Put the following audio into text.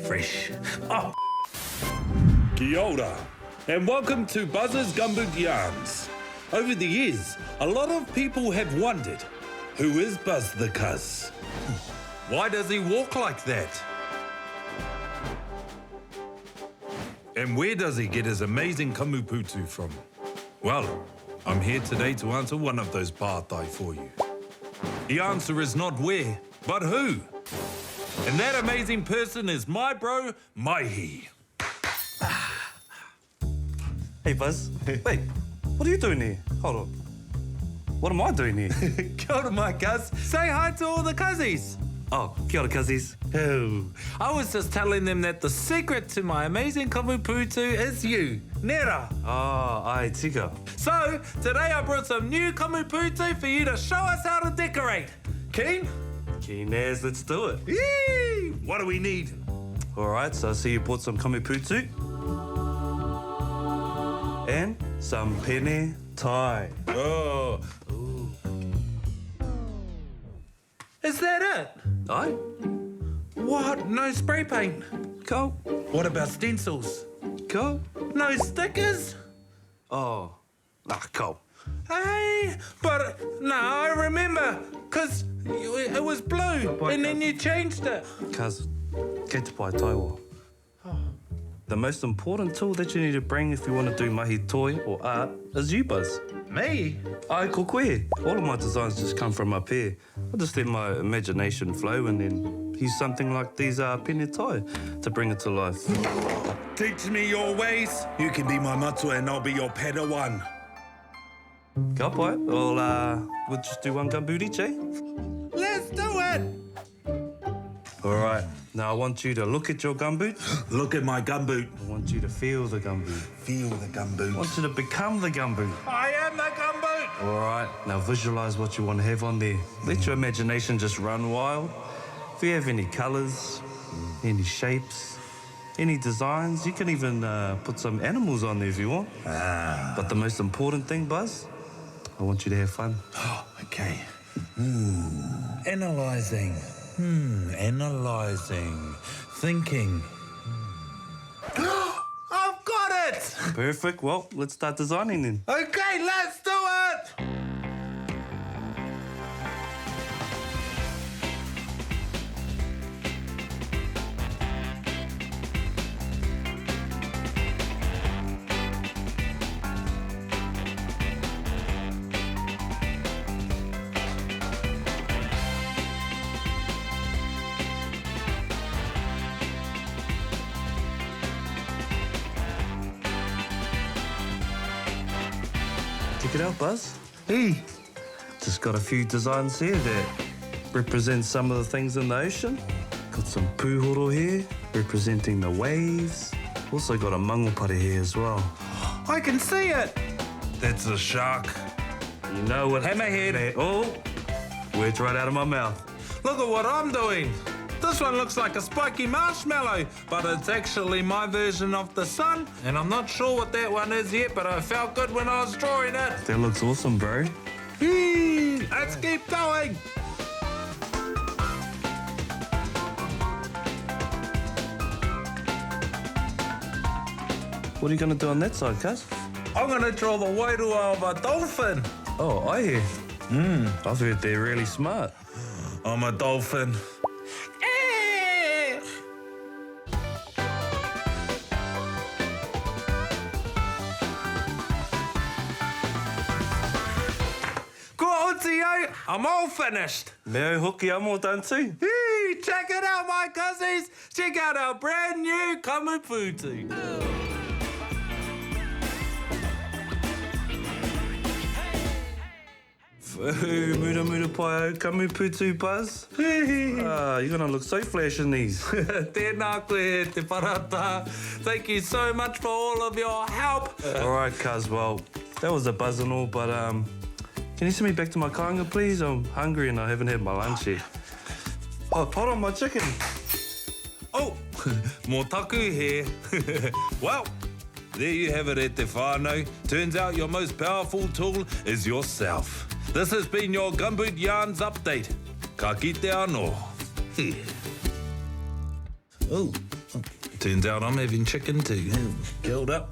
Fresh. Oh. Kia ora, and welcome to Buzz's Gumboot Yarns. Over the years, a lot of people have wondered, who is Buzz the Cuz? Why does he walk like that? And where does he get his amazing kamuputu from? Well, I'm here today to answer one of those pātai for you. The answer is not where, but who. And that amazing person is my bro, Maihi. Hey, Buzz. Wait, what are you doing here? Hold on. What am I doing here? Kia ora, my cuz. Say hi to all the cuzzies. Oh, kia ora, cuzzies. Oh, I was just telling them that the secret to my amazing kamuputu is you, Nera. Ah, ai tika. So, today I brought some new kamuputu for you to show us how to decorate. Keen? Keen as, let's do it. Yee! What do we need? All right, so I see you bought some kamuputu. And some penne tie. Oh. Ooh. Is that it? Aye. What? No spray paint? Cool. What about stencils? Cool. No stickers? Oh, cool. Hey, but no, I remember, because it was blue and then you changed it. Cuz, kei te pai taiwa. The most important tool that you need to bring if you want to do mahi toi or art is you, Buzz. Me? Ai, ko koe. All of my designs just come from up here. I just let my imagination flow and then use something like these penne tai to bring it to life. Teach me your ways. You can be my matua and I'll be your Padawan. Ka pai. Well, we'll just do one gumboot each, eh? Let's do it. All right. Now I want you to look at your gumboot. Look at my gumboot. I want you to feel the gumboot. Feel the gumboot. I want you to become the gumboot. I am the gumboot. All right. Now visualize what you want to have on there. Let your imagination just run wild. If you have any colors, any shapes, any designs, you can even put some animals on there if you want. But the most important thing, Buzz, I want you to have fun. Oh, okay. Analyzing. Analyzing. Thinking. I've got it! Perfect. Well, let's start designing then. Okay, let's do it! Check it out, Buzz. Hey. Just got a few designs here that represent some of the things in the ocean. Got some pūhoro here, representing the waves. Also got a mangopare here as well. I can see it. That's a shark. You know what? Hammerhead. Oh, words right out of my mouth. Look at what I'm doing. This one looks like a spiky marshmallow, but it's actually my version of the sun, and I'm not sure what that one is yet, but I felt good when I was drawing it. That looks awesome, bro. Let's keep going. What are you going to do on that side, cuz? I'm going to draw the wairua of a dolphin. Oh, I hear. I've heard they're really smart. I'm a dolphin. Aotearoa, I'm all finished. Meo hoki amo done too. Hey, check it out, my cuzzies. Check out our brand new kamuputu. Mura pai au kamuputu, Buzz. You're going to look so flash in these. Tēnā koe te parata. Thank you so much for all of your help. All right, cuz, well, that was a buzz and all, but can you send me back to my kāinga, please? I'm hungry and I haven't had my lunch yet. Oh, hold on, my chicken. Oh, mō taku here. Well, there you have it, Etefano. Turns out your most powerful tool is yourself. This has been your Gumboot Yarns update. Ka kite anō. Oh, turns out I'm having chicken too. Killed up.